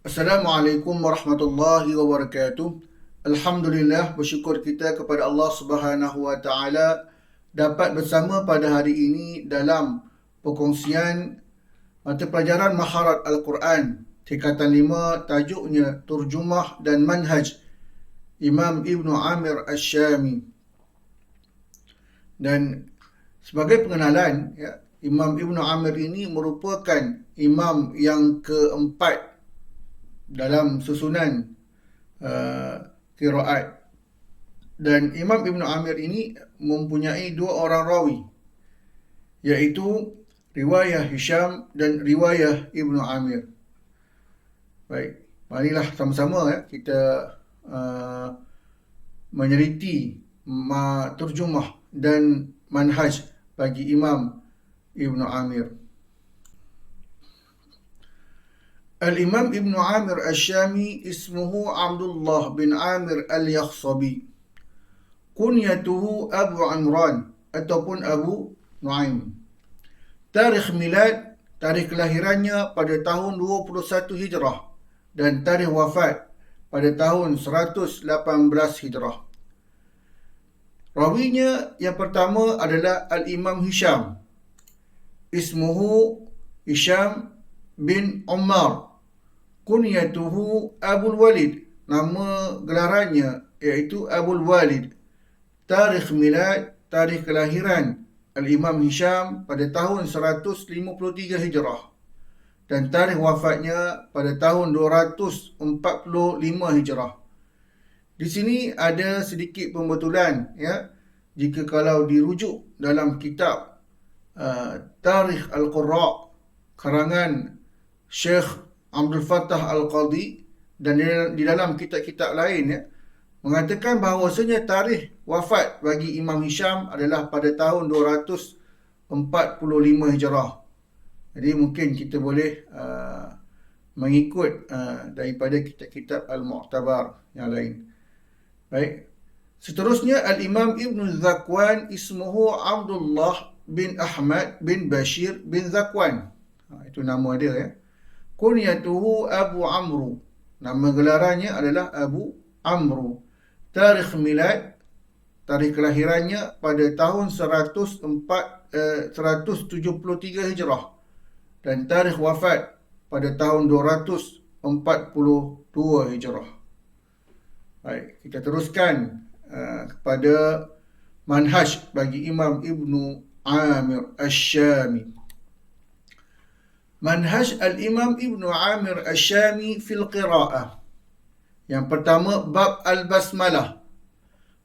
Assalamualaikum warahmatullahi wabarakatuh. Alhamdulillah, bersyukur kita kepada Allah Subhanahu wa taala dapat bersama pada hari ini dalam perkongsian mata pelajaran Maharat Al-Quran tingkatan 5, tajuknya Turjumah dan Manhaj Imam Ibn Amir Ash-Shami. Dan sebagai pengenalan, Imam Ibn Amir ini merupakan imam yang keempat dalam susunan qiraat. Dan Imam Ibn Amir ini mempunyai dua orang rawi, iaitu riwayah Hisham dan riwayah Ibn Amir. Baik, marilah sama-sama kita menyeliti terjemah dan manhaj bagi Imam Ibn Amir. Al-Imam Ibn Amir Ash-Shami ismuhu Abdullah bin Amir Al-Yakhsabi. Kunyatuhu Abu Imran ataupun Abu Nuaim. Tarikh milad, tarikh kelahirannya pada tahun 21 Hijrah dan tarikh wafat pada tahun 118 Hijrah. Rawinya yang pertama adalah Al-Imam Hisham. Ismuhu Hisham bin Umar. Kunyatuhu Abul Walid. Nama gelarannya iaitu Abul Walid. Tarikh milad, tarikh kelahiran Al-Imam Hisham pada tahun 153 Hijrah. Dan tarikh wafatnya pada tahun 245 Hijrah. Di sini ada sedikit pembetulan, jika kalau dirujuk dalam kitab Tarikh Al-Qurra karangan Syekh Abdul Fattah Al-Qadhi dan di dalam kitab-kitab lain mengatakan bahawasanya tarikh wafat bagi Imam Hisham adalah pada tahun 245 Hijrah. Jadi mungkin kita boleh mengikut daripada kitab-kitab Al-Mu'tabar yang lain. Baik. Seterusnya Al-Imam Ibn Zakwan ismuhu Abdullah bin Ahmad bin Bashir bin Zakwan. Itu nama dia. Kunyatuhu Abu Amru. Nama gelarannya adalah Abu Amru. Tarikh milad, tarikh kelahirannya pada tahun 173 Hijrah. Dan tarikh wafat pada tahun 242 Hijrah. Baik, kita teruskan kepada manhaj bagi Imam Ibn Amir Ash-Shami. Manhaj Al-Imam Ibn Amir Ash-Shami fil qira'ah. Yang pertama, bab Al-Basmalah.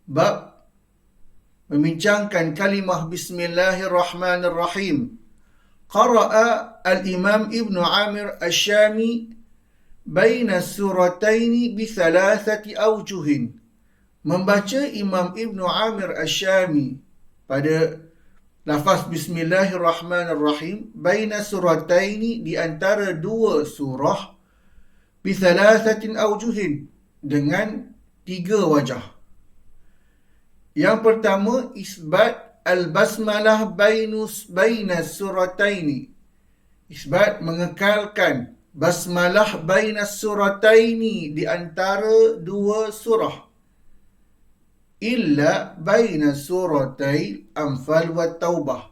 Bab membincangkan kalimah Bismillahirrahmanirrahim. Qara'a Al-Imam Ibn Amir Ash-Shami baina surataini bi thalathati awjuhin. Membaca Imam Ibn Amir Ash-Shami pada lafaz Bismillahirrahmanirrahim baina surataini, di antara dua surah, bi thalathatin awjuhin, dengan tiga wajah. Yang pertama, isbat al-basmalah baina surataini. Isbat mengekalkan basmalah baina surataini, di antara dua surah. Illa baina suratai Anfal wa Taubah.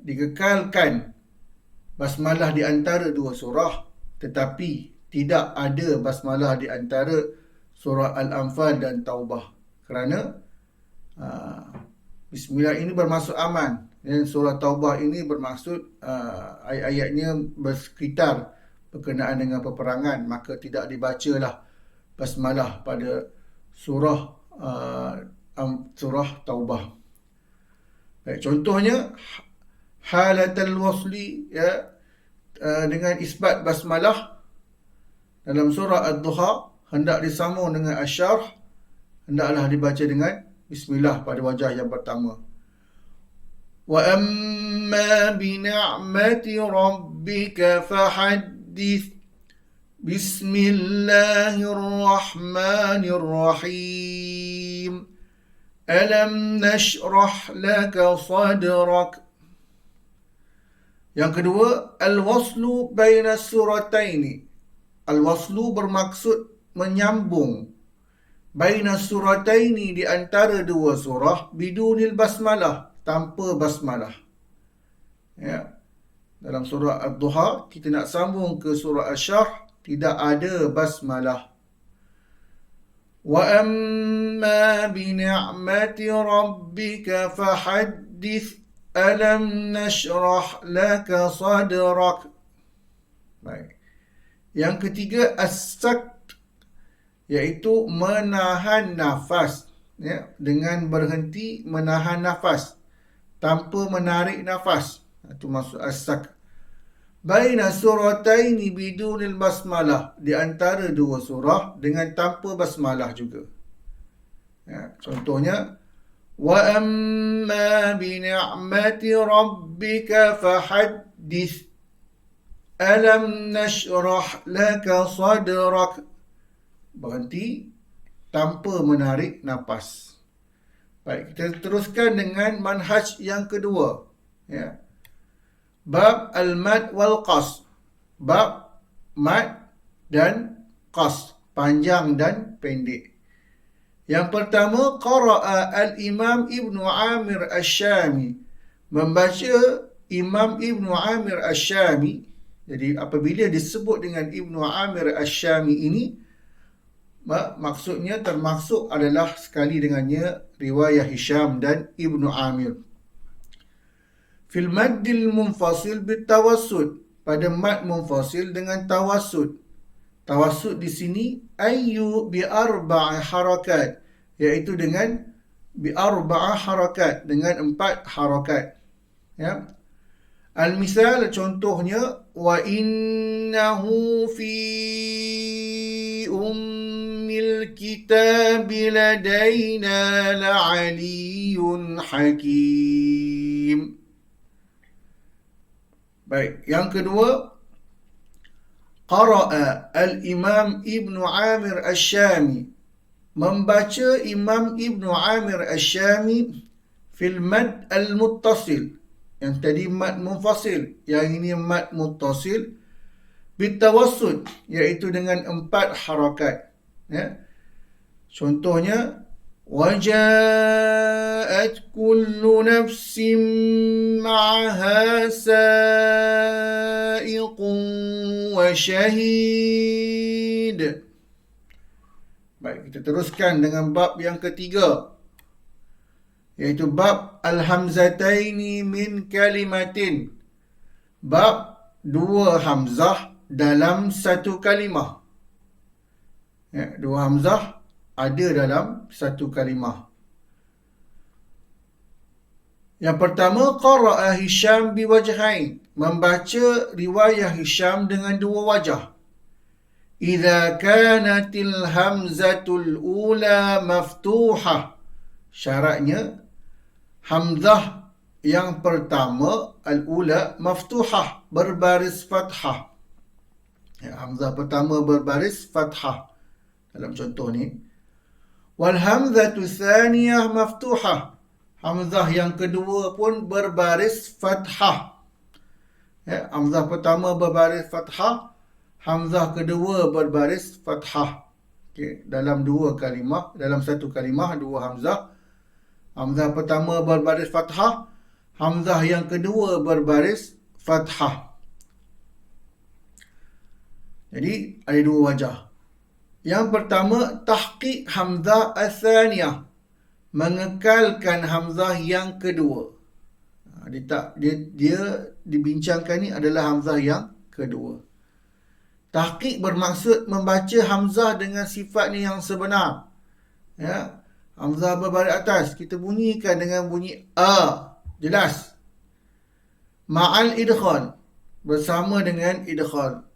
Dikekalkan basmalah di antara dua surah, tetapi tidak ada basmalah di antara surah Al-Anfal dan Taubah. Kerana Bismillah ini bermaksud aman, dan surah Taubah ini bermaksud ayat-ayatnya bersekitar berkenaan dengan peperangan, maka tidak dibacalah basmalah pada surah Taubah. Baik, contohnya halatul wasli, dengan isbat basmalah dalam surah Ad-Duha hendak disambung dengan asyarh, hendaklah dibaca dengan Bismillah pada wajah yang pertama. Wa amma bi ni'mati rabbika fahaddith. Bismillahirrahmanirrahim. Alam nashrah laka sadrak. Yang kedua, al-waslu baina surataini. Al-waslu bermaksud menyambung baina surataini, di antara dua surah, bidunil basmalah, tanpa basmalah. Ya. Dalam surah Ad-Duha, kita nak sambung ke surah Asy-Syarh, tidak ada basmalah. Wa amma bi ni'mati rabbika fahaddith alam nashrah laka sadrak. Baik. Yang ketiga, as-sakt, iaitu menahan nafas, ya, dengan berhenti menahan nafas tanpa menarik nafas. Itu maksud as-sakt. Baina surataini bidunil basmalah, di antara dua surah dengan tanpa basmalah juga. Ya, contohnya, wa amma bi ni'mati rabbika fahaddith alam nashrah laka sadrak. Berhenti tanpa menarik nafas. Baik, kita teruskan dengan manhaj yang kedua. Ya. Bab al-mad wal qas. Bab mad dan qas, panjang dan pendek. Yang pertama, qara'a al-Imam Ibnu Amir Asy-Syami. Membaca Imam Ibnu Amir Asy-Syami. Jadi apabila disebut dengan Ibnu Amir Asy-Syami ini, maksudnya termasuk adalah sekali dengannya riwayah Hisham dan Ibnu Amir. Fil maddil munfasil bitawassud, pada mad munfasil dengan tawassud. Tawassud di sini ayyu bi arba'i harakat, iaitu dengan bi arba'a harakat, dengan 4 harakat. Ya. Al-misal, contohnya, wa innahu fi الكتاب لدينا لعلي حكيم. Baik, yang kedua, qara'a al-Imam Ibnu Amir Asy-Syami. Membaca Imam Ibnu Amir Asy-Syami fil mad al-muttasil. Yang tadi mad munfasil, yang ini mad muttasil bitawassud, iaitu dengan 4 harakat. Ya. Contohnya, وَجَاءَتْ كُلُّ نَفْسٍ مَعَهَا سَائِقٌ وَشَهِيدٌ. Baik, kita teruskan dengan bab yang ketiga, iaitu bab al-hamzataini min kalimatin. Bab 2 hamzah dalam satu kalimah. Ya, 2 hamzah ada dalam satu kalimah. Yang pertama, qara'a Hisham biwajhain. Membaca riwayah Hisham dengan 2 wajah. Idza kanatil hamzatul ula maftuhah. Syaratnya, hamzah yang pertama, al-ula, maftuhah, berbaris fathah. Ya, hamzah pertama berbaris fathah dalam contoh ni. Wal hamzatu tsaniyah maftuhah. Hamzah yang kedua pun berbaris fathah. Ya, hamzah pertama berbaris fathah, hamzah kedua berbaris fathah. Okay, dalam 2 kalimah, dalam satu kalimah 2 hamzah. Hamzah pertama berbaris fathah, hamzah yang kedua berbaris fathah. Jadi ada 2 wajah. Yang pertama, tahqiq hamzah ats-tsaniyah, mengekalkan hamzah yang kedua. Dia dibincangkan ni adalah hamzah yang kedua. Tahqiq bermaksud membaca hamzah dengan sifatnya yang sebenar. Ya, hamzah berbaris atas, kita bunyikan dengan bunyi a, jelas. Ma'al idkhal, bersama dengan idkhal.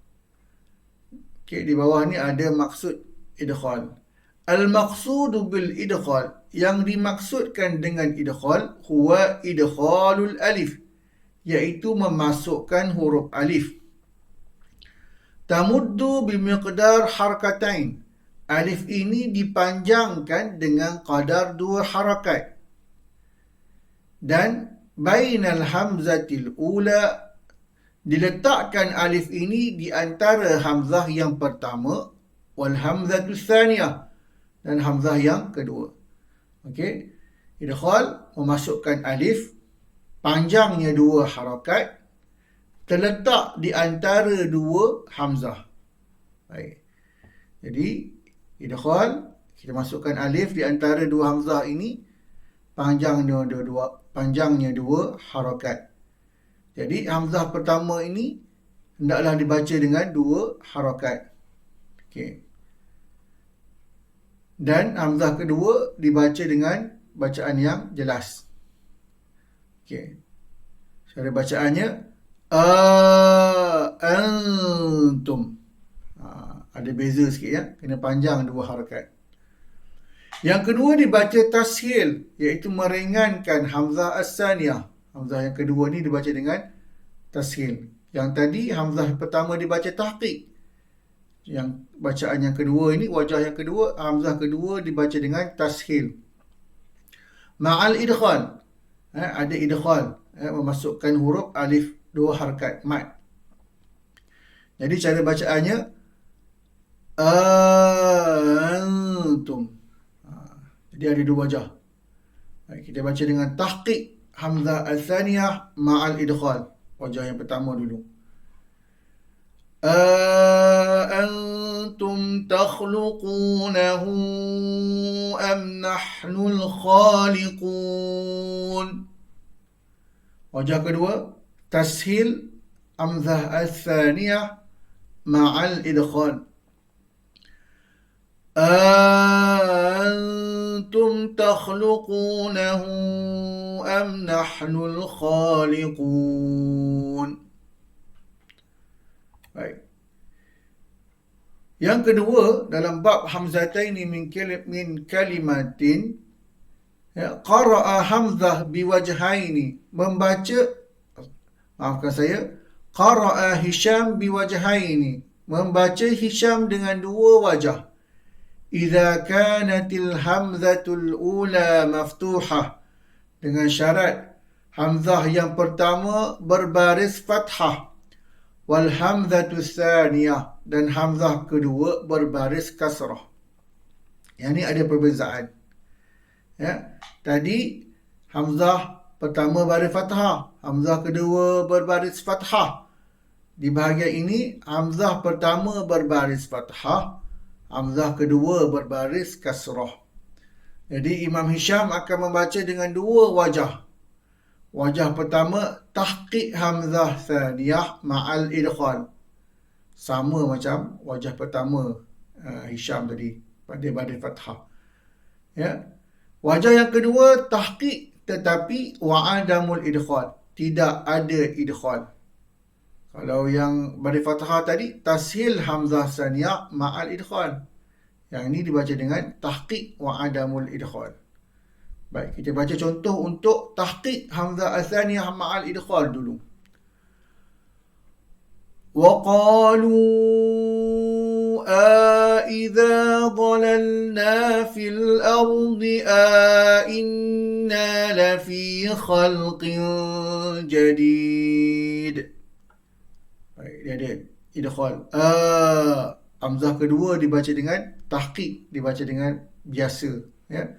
Okay, di bawah ni ada maksud idkhal. Al-maqsudu bil idkhal, yang dimaksudkan dengan idkhal, huwa idkhalul alif, iaitu memasukkan huruf alif. Tamuddu bimiqdar harkatain. Alif ini dipanjangkan dengan qadar 2 harakat. Dan bainal hamzatil ula, diletakkan alif ini di antara hamzah yang pertama wal hamzatu tsaniyah dan hamzah yang kedua. Okey. Idkhal memasukkan alif, panjangnya 2 harakat, terletak di antara 2 hamzah. Baik. Jadi idkhal, kita masukkan alif di antara 2 hamzah ini, panjangnya 2 harakat. Jadi hamzah pertama ini hendaklah dibaca dengan 2 harakat. Okey. Dan hamzah kedua dibaca dengan bacaan yang jelas. Okey. Cara bacaannya antum. Ada beza sikit ya, kena panjang 2 harakat. Yang kedua dibaca tashil, iaitu meringankan hamzah as-saniyah. Hamzah yang kedua ni dibaca dengan tashil. Yang tadi hamzah pertama dibaca tahqiq. Yang bacaan yang kedua ini, wajah yang kedua, hamzah kedua dibaca dengan tashil. Ma'al idkhal. Ada idkhal, memasukkan huruf alif 2 harakat, mad. Jadi cara bacaannya antum. Jadi ada 2 wajah. Kita baca dengan tahqiq hamzah al-thaniyah ma'al idkhal. Wajah yang pertama dulu. أأنتم تخلقونه أم نحن الخالقون. Wajah kedua tashil hamzah al-thaniyah ma'al idkhal. أأنتم تخلقونه أم نحن الخالقون. Baik. Yang kedua dalam bab hamzataini min kalimatin, qara'a hamzah biwajhaini, qara'a Hisham biwajhaini, membaca Hisham dengan 2 wajah. Idza kanatil hamzatul ula maftuhah, dengan syarat hamzah yang pertama berbaris fathah, wal hamzatu tsaniyah, dan hamzah kedua berbaris kasrah. Yang ni ada perbezaan. Ya, tadi hamzah pertama baris fathah, hamzah kedua berbaris fathah. Di bahagian ini hamzah pertama berbaris fathah, hamzah kedua berbaris kasrah. Jadi Imam Hisham akan membaca dengan 2 wajah. Wajah pertama tahqiq hamzah tsaniyah ma'al idkhal. Sama macam wajah pertama Hisham tadi pada baris fathah. Ya. Wajah yang kedua tahqiq tetapi wa'adamul idkhal, tidak ada idkhal. Kalau yang baris fathah tadi tashil hamzah tsaniyah ma'al idkhal. Yang ini dibaca dengan tahqiq wa'adamul idkhal. Baik, kita baca contoh untuk tahqiq hamzah al-thaniyah ma'al idkhal dulu. Wa qalu idza dhalalna fil ardi inna lafi khalqin jadid. Baik, dia ada idkhal. Hamzah kedua dibaca dengan tahqiq, dibaca dengan biasa, ya.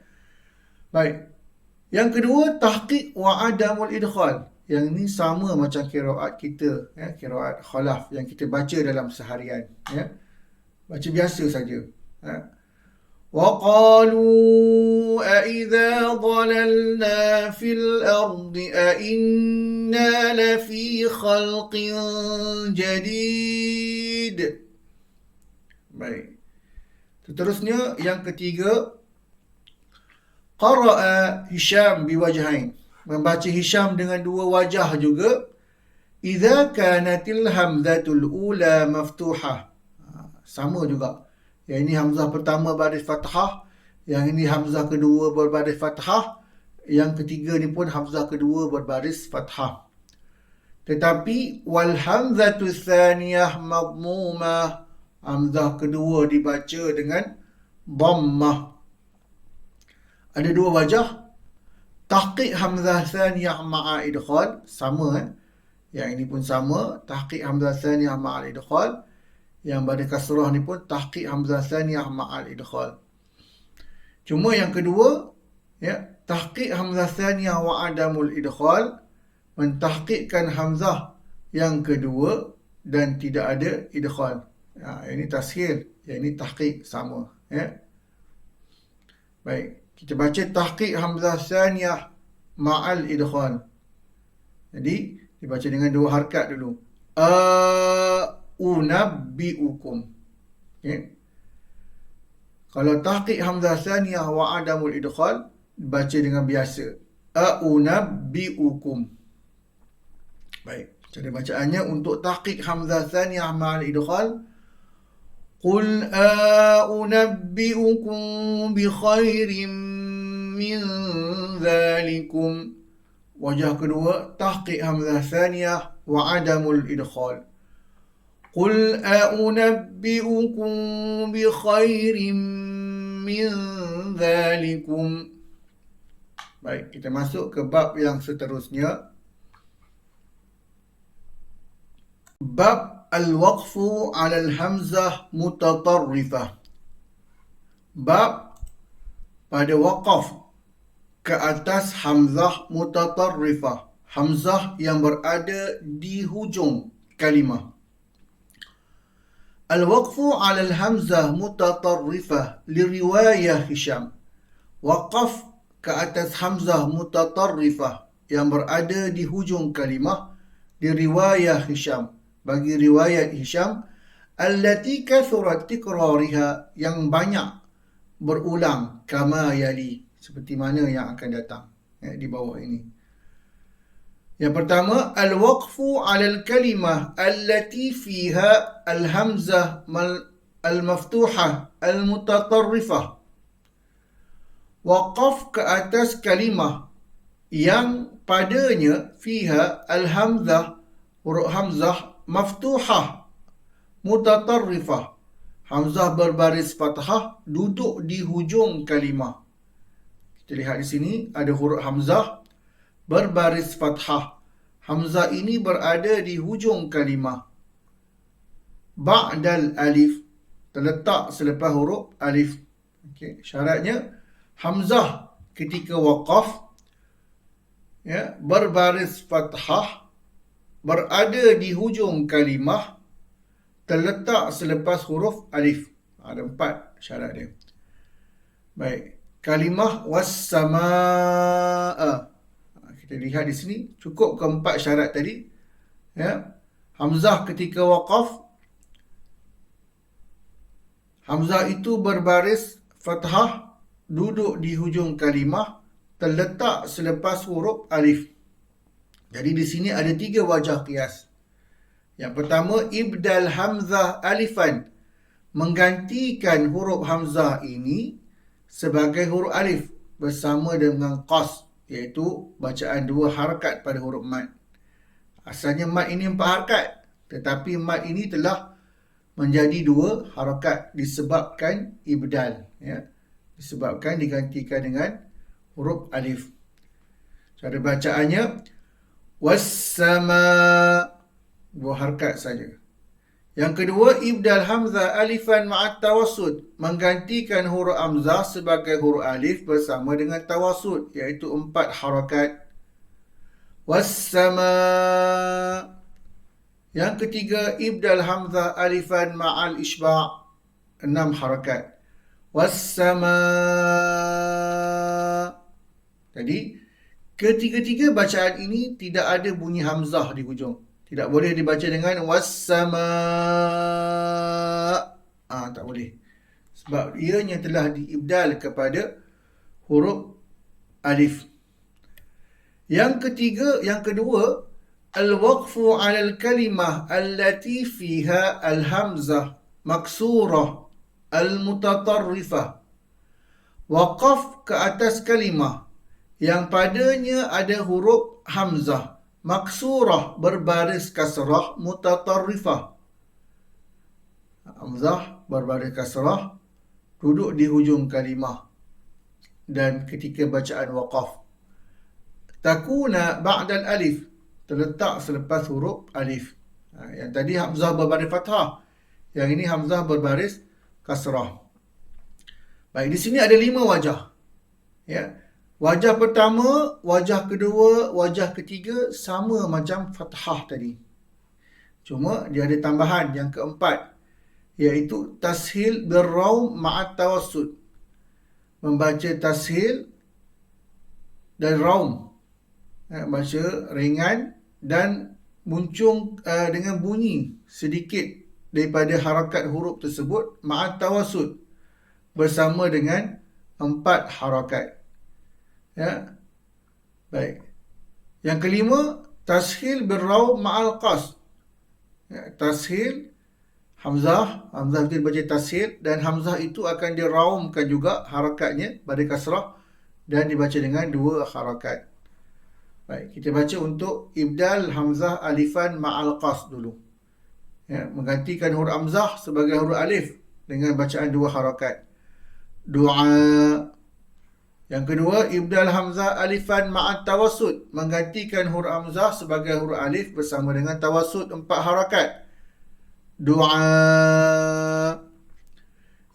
Baik. Yang kedua tahqiq wa adamul idkhal. Yang ni sama macam qiraat kita, ya, qiraat khalaf yang kita baca dalam seharian, ya. Baca biasa saja, ya. Wa qalu a idza dhalalna fil ardi a inna lafi khalqin jadid. Baik. Seterusnya yang ketiga, qara'a Hisham biwajhain, membaca Hisham dengan 2 wajah juga. Idza kanatil hamzatul ula maftuhah, sama juga. Yang ini hamzah pertama baris fathah, yang ini hamzah kedua berbaris fathah, yang ketiga ni pun hamzah kedua berbaris fathah. Tetapi wal hamzatu tsaniyah madmumah, hamzah kedua dibaca dengan dhammah. Ada 2 wajah. Tahqiq hamzah tsaniyah ma'a idkhal, sama. Yang ini pun sama, tahqiq hamzah tsaniyah ma'al idkhal. Yang pada kasrah ni pun tahqiq hamzah tsaniyah ma'al idkhal. Cuma yang kedua, ya, tahqiq hamzah tsaniyah wa adamul idkhal, mentahqiqkan hamzah yang kedua dan tidak ada idkhal. Ini tashil, yang ini tahqiq, sama, ya. Baik, kita baca tahqiq hamzah tsaniyah ma'al idkhal. Jadi dibaca dengan dua harakat dulu. Unabbi'ukum. Okay. Kalau tahqiq hamzah tsaniyah wa adamul idkhal, baca dengan biasa. Unabbi'ukum. Baik, cara bacaannya untuk tahqiq hamzah tsaniyah ma'al idkhal. Qul unabbi'ukum bi khairin min dhalikum. Wajah kedua, tahqiq hamzah tsaniyah wa adamul idkhal. Qul unabbi'ukum bi khairin min dhalikum. Baik, kita masuk ke bab yang seterusnya. Bab al-waqfu 'ala al-hamzah mutatarrifah. Bab pada waqaf ke atas hamzah mutatarrifah, hamzah yang berada di hujung kalimah. Al-waqfu 'ala al-hamzah mutatarrifah li riwayah Hisham. Waqaf ke atas hamzah mutatarrifah yang berada di hujung kalimah di riwayah Hisham, bagi riwayat Hisham, allati kathurat tikrariha, yang banyak berulang, kama yali, seperti mana yang akan datang, di bawah ini. Yang pertama, al-waqfu 'ala al-kalimah allati fiha al-hamzah al-maftuhah al-mutatarrifah. Waqaf ke atas kalimah yang padanya fiha al-hamzah, huruf hamzah maftuhah mutatarrifah, hamzah berbaris fathah duduk di hujung kalimah. Kita lihat di sini ada huruf hamzah berbaris fathah. Hamzah ini berada di hujung kalimah. Ba'dal alif, terletak selepas huruf alif. Okey, syaratnya hamzah ketika waqaf, ya, berbaris fathah, berada di hujung kalimah, terletak selepas huruf alif. Ada 4 syarat dia. Baik, kalimah was-samaa'a. Kita lihat di sini, cukup ke 4 syarat tadi. Ya. Hamzah ketika waqaf, hamzah itu berbaris fathah, duduk di hujung kalimah, terletak selepas huruf alif. Jadi di sini ada 3 wajah qiyas. Yang pertama, ibdal hamzah alifan, menggantikan huruf hamzah ini sebagai huruf alif bersama dengan qas, iaitu bacaan 2 harakat pada huruf mad. Asalnya mad ini 4 harakat, tetapi mad ini telah menjadi 2 harakat disebabkan ibdal, ya, disebabkan digantikan dengan huruf alif. Cara bacaannya was-sama', 2 harakat saja. Yang kedua, ibdal hamzah alifan ma'at tawassut, menggantikan huruf hamzah sebagai huruf alif bersama dengan tawassut, iaitu 4 harakat. Was-sama'. Yang ketiga, ibdal hamzah alifan ma'al isba', 6 harakat. Was-sama'. Jadi ketiga-tiga bacaan ini tidak ada bunyi hamzah di hujung. Tidak boleh dibaca dengan was-sama'. Tak boleh. Sebab ianya telah diibdal kepada huruf alif. Yang kedua, al-waqfu 'ala al-kalimah allati fiha al-hamzah maksurah al-mutatarrifah. Waqaf ke atas kalimah yang padanya ada huruf hamzah maksurah berbaris kasrah mutatarrifah. Hamzah berbaris kasrah duduk di hujung kalimah dan ketika bacaan waqaf. Takuna ba'dal alif, terletak selepas huruf alif. Yang tadi hamzah berbaris fathah, yang ini hamzah berbaris kasrah. Baik, di sini ada 5 wajah. Ya. Wajah pertama, wajah kedua, wajah ketiga sama macam fathah tadi. Cuma dia ada tambahan yang keempat, iaitu tashil birraum ma'at tawassut. Membaca tashil dan raum. Baca ringan dan muncung dengan bunyi sedikit daripada harakat huruf tersebut ma'at tawassut, bersama dengan 4 harakat. Ya. Baik. Yang kelima, tashil birraum ma'al qas. Ya, tashil hamzah kita baca tashil, dan hamzah itu akan diraumkan juga harakatnya pada kasrah dan dibaca dengan 2 harakat. Baik, kita baca untuk ibdal hamzah alifan ma'al qas dulu. Ya, menggantikan huruf hamzah sebagai huruf alif dengan bacaan 2 harakat. Doa. Yang kedua, ibdal hamzah alifan ma'at tawassut, menggantikan huruf hamzah sebagai huruf alif bersama dengan tawassut 4 harakat. Doa.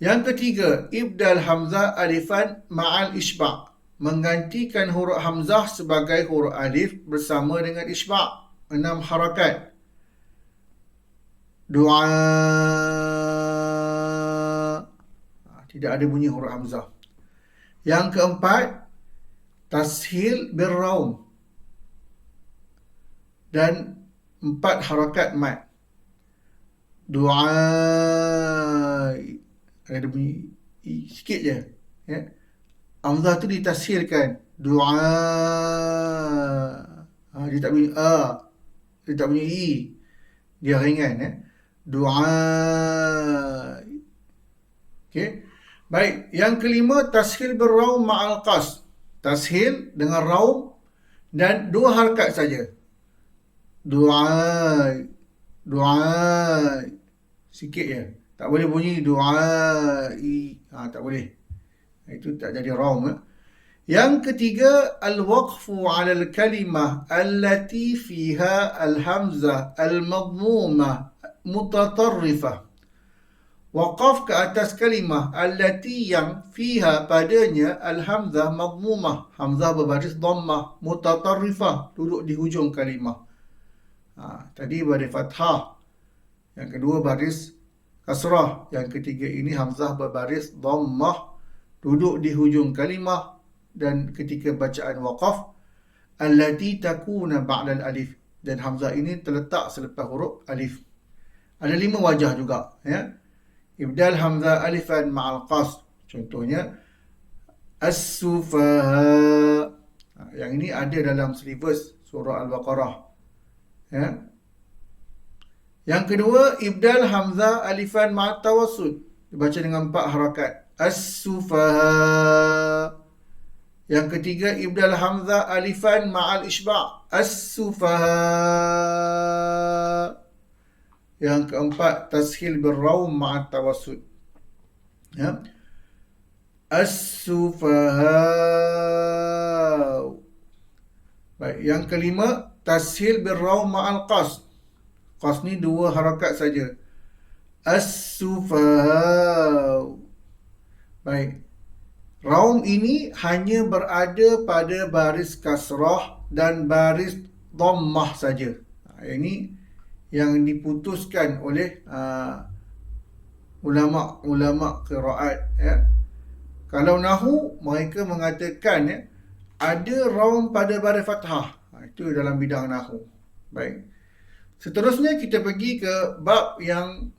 Yang ketiga, ibdal hamzah alifan ma'al isba', menggantikan huruf hamzah sebagai huruf alif bersama dengan isba', 6 harakat. Doa. Tidak ada bunyi huruf hamzah. Yang keempat, tashil birraum dan 4 harakat mat. Doa. Ada bunyi sikit je. Ya. Hamzah tu ditashilkan. Doa. Dia tak bunyi a. Dia tak bunyi i. Dia ringan. Ya. Doa. Okey. Baik, yang kelima, tashil birraum ma'al qas. Tashil dengan raum dan 2 harakat saja. Doa. Doa. Sikit je. Tak boleh bunyi doa. Tak boleh. Itu tak jadi raum. Yang ketiga, al-waqfu 'ala al-kalimah allati fiha al-hamzah al-madmumah mutatarrifah. Waqaf ke atas kalimah allati yang fiha padanya al-hamzah madmumah, hamzah berbaris dhammah, mutatarrifah, duduk di hujung kalimah. Tadi baris fathah, yang kedua baris kasrah, yang ketiga ini hamzah berbaris dhammah, duduk di hujung kalimah. Dan ketika bacaan waqaf, allati takuna ba'da al-alif, dan hamzah ini terletak selepas huruf alif. Ada 5 wajah juga, ya. Ibdal hamzah alifan ma'al qas. Contohnya as-sufaha. Yang ini ada dalam silibus surah Al-Baqarah. Ya. Yang kedua, ibdal hamzah alifan ma'at tawassut. Dibaca dengan 4 harakat. As-sufaha. Yang ketiga, ibdal hamzah alifan ma'al isba'. As-sufaha. Yang keempat, tashil birraum ma'at tawassut. Ya. As-sufaha. Baik, yang kelima, tashil birraum ma'al qas. Qas ni 2 harakat saja. As-sufaha. Baik. Raum ini hanya berada pada baris kasrah dan baris dhammah saja. Ini yang diputuskan oleh ulama qiraat, ya. Kalau nahu, mereka mengatakan, ya, ada raum pada baris fathah. Itu dalam bidang nahu. Baik. Seterusnya kita pergi ke bab yang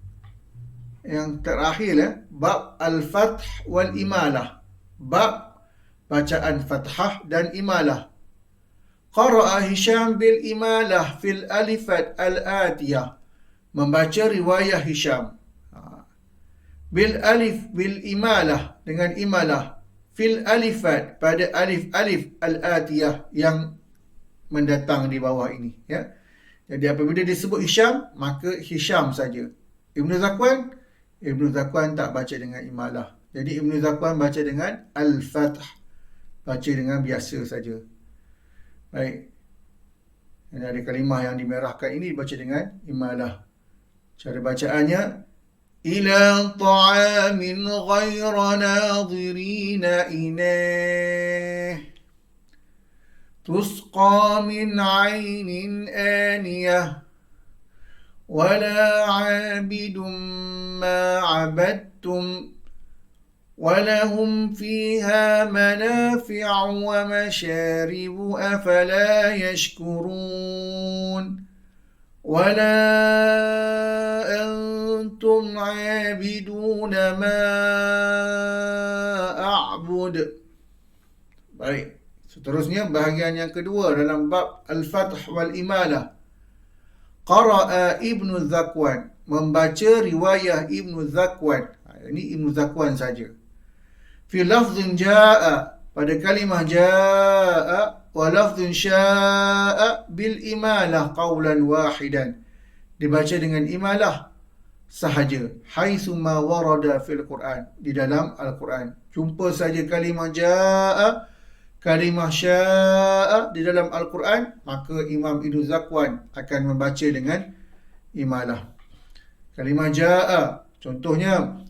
terakhir, ya, bab al-fath wal imalah. Bab bacaan fathah dan imalah. Qara'a Hisham bil imalah fil alifat al-atiyah. Membaca riwayah Hisham. Bil imalah, dengan imalah. Fil alifat, pada alif-alif al-atiyah, yang mendatang di bawah ini. Ya. Jadi apabila disebut Hisham, maka Hisham saja. Ibn Zakwan tak baca dengan imalah. Jadi Ibn Zakwan baca dengan al-fath. Baca dengan biasa saja. Baik. Ini ada kalimah yang dimerahkan ini dibaca dengan imalah. Cara bacaannya ila ta'amin ghayra nadhirina inaih tusqa min 'ainin aniyah wala 'abidun ma 'abadtum ولهم فيها منافع ومشارب أفلا يشكرون ولا أنتم عابدون ما أعبد. Baik, seterusnya bahagian yang kedua dalam bab Al-Fath wal Imalah. Qara'a Ibnu Zakwan, membaca riwayah Ibnu Zakwan. Ini Ibnu Zakwan saja. Fi lafzin jaa, pada kalimah jaa, wa lafzin syaa bil imalah qawlan wahidan, dibaca dengan imalah sahaja. Haitsu ma warada fil Quran, di dalam Al-Quran. Jumpa saja kalimah jaa, kalimah syaa di dalam Al-Quran, maka Imam Ibnu Zakwan akan membaca dengan imalah. Kalimah jaa, contohnya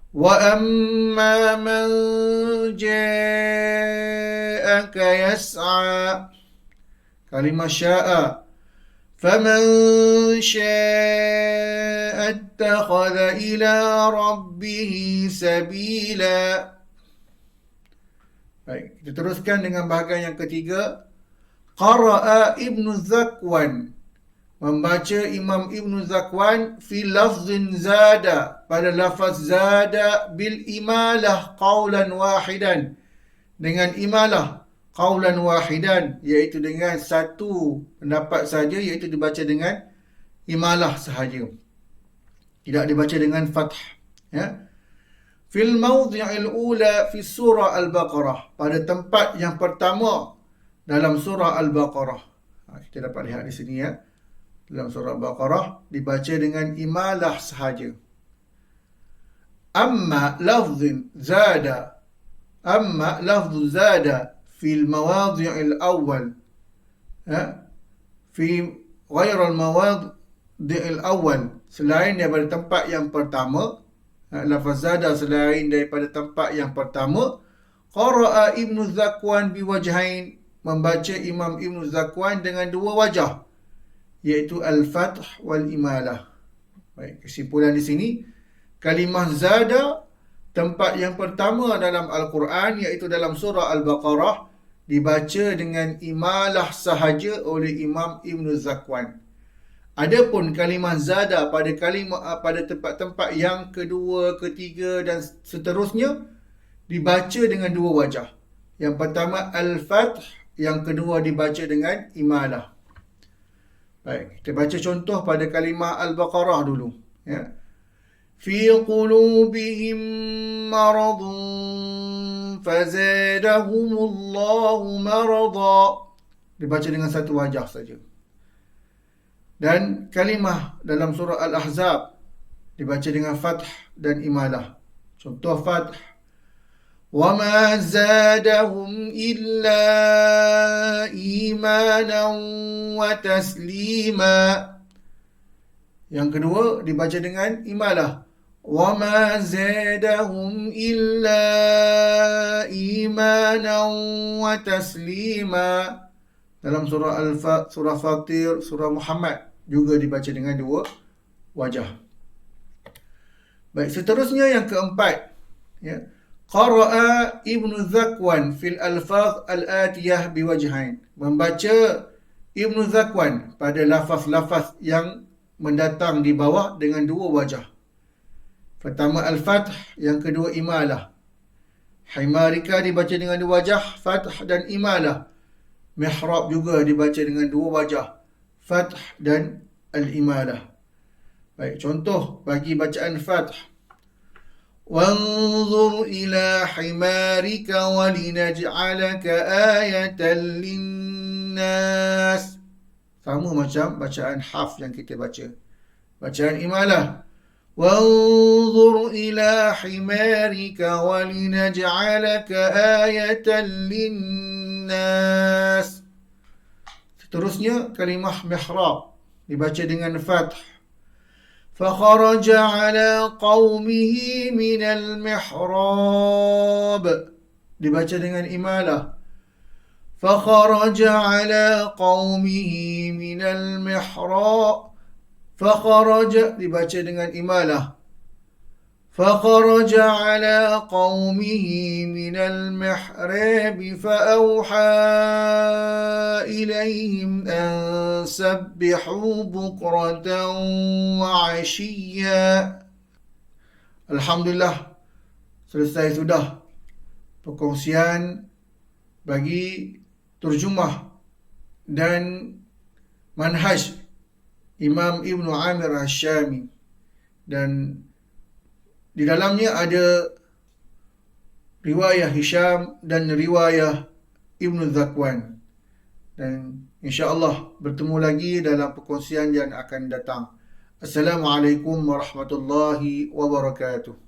وَأَمَّا مَنْ جَاءَكَ يَسْعَى, kalimah syaa, فَمَنْ شَاءَ اتَّخَذَ إِلَى رَبِّهِ سَبِيلًا. Baik, kita teruskan dengan bahagian yang ketiga. Qara'a Ibnu Zakwan, membaca Imam Ibnu Zakwan fi lafzin zada, pada lafaz zada bil imalah qawlan wahidan, dengan imalah qawlan wahidan, iaitu dengan satu pendapat saja, iaitu dibaca dengan imalah sahaja, tidak dibaca dengan fath, ya. Fil mawdhi'il ula fi surah Al-Baqarah, pada tempat yang pertama dalam surah Al-Baqarah. Kita dapat lihat di sini, ya. Dalam surah Al-Baqarah dibaca dengan imalah sahaja. Amma lafzun zada fil mawadhi'il awal, fi ghairil mawadhi'il awal, selain daripada tempat yang pertama, lafaz zada selain daripada tempat yang pertama. Qara'a Ibnu Zakwan biwajhain, membaca Imam Ibnu Zakwan dengan dua wajah, iaitu Al-Fath wal Imalah. Baik, kesimpulan di sini, kalimah zada tempat yang pertama dalam Al-Quran, iaitu dalam surah Al-Baqarah, dibaca dengan imalah sahaja oleh Imam Ibnu Zakwan. Adapun kalimah zada pada tempat-tempat yang kedua, ketiga dan seterusnya, dibaca dengan dua wajah. Yang pertama Al-Fath, yang kedua dibaca dengan imalah. Baik, kita baca contoh pada kalimah Al-Baqarah dulu, ya. Fi qulubihim maradun fazadahumullahu marada, dibaca dengan satu wajah saja. Dan kalimah dalam surah Al-Ahzab dibaca dengan fath dan imalah. Contoh fath, وَمَا زَادَهُمْ إِلَّا إِيمَانًا وَتَسْلِيمًا. Yang kedua dibaca dengan imalah. وَمَا زَادَهُمْ إِلَّا إِيمَانًا وَتَسْلِيمًا. Dalam surah Fatir, surah Muhammad juga dibaca dengan dua wajah. Baik, seterusnya yang keempat, ya. Qara'a Ibnu Zakwan fil alfaz al-atiyah biwajhain, membaca Ibnu Zakwan pada lafaz-lafaz yang mendatang di bawah dengan dua wajah. Pertama Al-Fath, yang kedua imalah. Himarika dibaca dengan dua wajah, fath dan imalah. Mihrab juga dibaca dengan dua wajah, fath dan al-imalah. Baik, contoh bagi bacaan fath. وانظر إلى حمارك ولنجعلك آية للناس. Sama macam bacaan haf yang kita baca. Bacaan imalah. وانظر إلى حمارك ولنجعلك آية للناس. Seterusnya kalimah mihrab dibaca dengan fath. فخرج على قومه من المحراب dibaca dengan imalah. فخرج على قومه من المحراب. فخرج dibaca dengan imalah. فخرج على قومه من المحراب فأوحى إليهم أن سبحوا بكرة وعشيا. Alhamdulillah, selesai sudah perkongsian bagi terjemah dan manhaj Imam Ibn Amir Ash-Shami, dan di dalamnya ada riwayah Hisham dan riwayah Ibn Zakwan. Dan insya-Allah bertemu lagi dalam perkongsian yang akan datang. Assalamualaikum warahmatullahi wabarakatuh.